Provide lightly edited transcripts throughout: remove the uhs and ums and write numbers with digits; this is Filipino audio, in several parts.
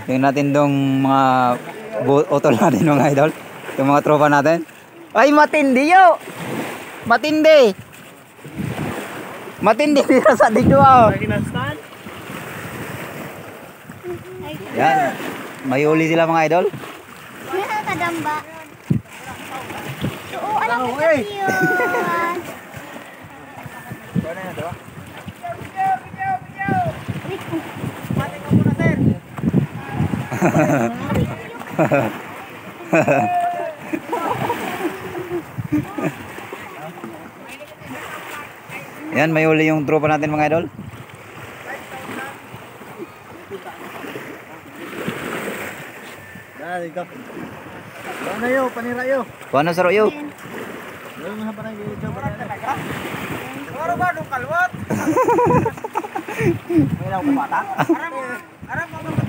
Tingnan natin dong mga utol natin mga idol. Yung mga tropa natin. Ay, matindi yo! Matindi! Matindi dito sa dito. Yan. May uli sila mga idol. Kadamba. Oo, alam ko kasi yun. Yan, may uli yung tropa natin mga idol. Dali ka. Paano yo, panira yo. Paano saro yo? Dali mo sa panay dito, talaga. Siguro ba nung kalwat? May lang bata. Aram mo kalwat.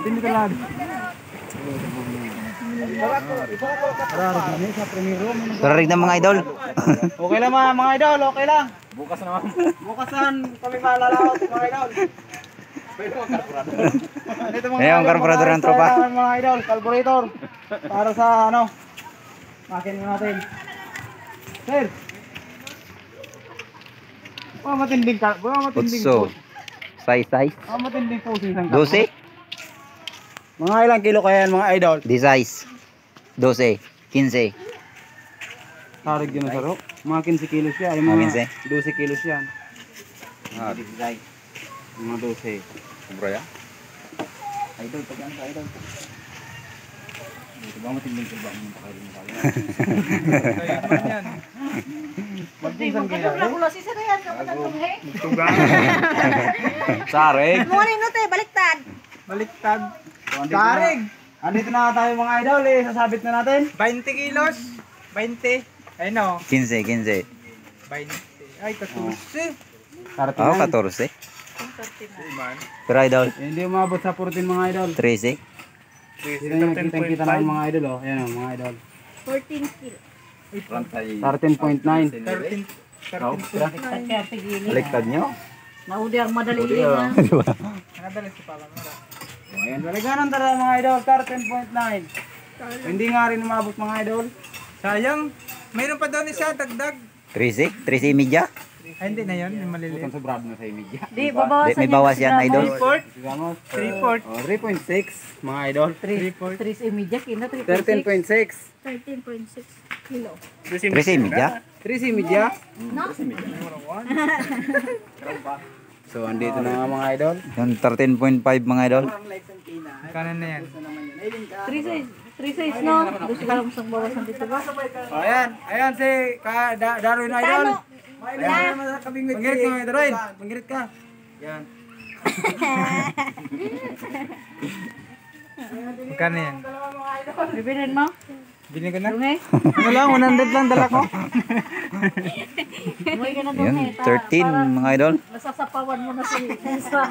Hindi ka lang. Sararig na mga idol. Okay lang mga idol, okay lang. Bukas naman. Bukasan kami malalaot mga idol. Ayan ang karburador ng tropa. Mga idol, carburetor. Para sa ano, makina natin. Sir. Matinding ka. Matinding Utso. Size. matinding po isang 12. Mga ilang kilo kaya yan mga idol? Di size. 12. 15. Tarig yun na saro. Mga 15 kilos siya. Ay Mga mga 12 kilos yan. Di size. Mga 12. Sobra ya? Idol, pagyan sa idol. Ito ba matinding ko ba? Mga pakailin mo kaya. Magpinsan kaya. Sarig. Muna yun te, baliktad. Baliktad. Tarig. Andito na tayo mga idol eh. Sasabit na natin. 20 kilos. 20. Ayun o. 15. 20. Ay, 14. Oh, 14. Pero idol, Hindi umabot sa 14 mga idol. 13. Dito yung nakikita namin mga idol oh. Ayan o mga idol. 14 kilo. 13.9. 13. Baliktad nyo? Naudi ang madali na. Ayan, balikan ang tara mga idol. 13.9. Hindi nga rin umabot mga idol. Sayang. Mayroon pa doon isa dagdag. 13? 13 media? Ay, hindi na yan. Yung maliliit. Utang sobrado na sa media. Di, babawasan May bawas yan idol. 3.4. 3.6 mga idol. 3 imidya, kina 13.6. 13.6 kilo. 13 media? 3 media. No? So, andito na nga mga idol. Yung 13.5 mga idol. Kanan na yan. 3 size, no? Gusto ka lang masang bawasan dito ba? Ayan. Ayan si Darwin idol. Ayan. Panggirit ka mga Darwin. Panggirit ka. Yan. Magkano yan? Bibilin mo? Bili ko na. Dungi? Ano lang, 100 lang dala ko. Umuwi ka na Yun, dungi. 13 mga idol. Nasasapawan mo na si Elsa.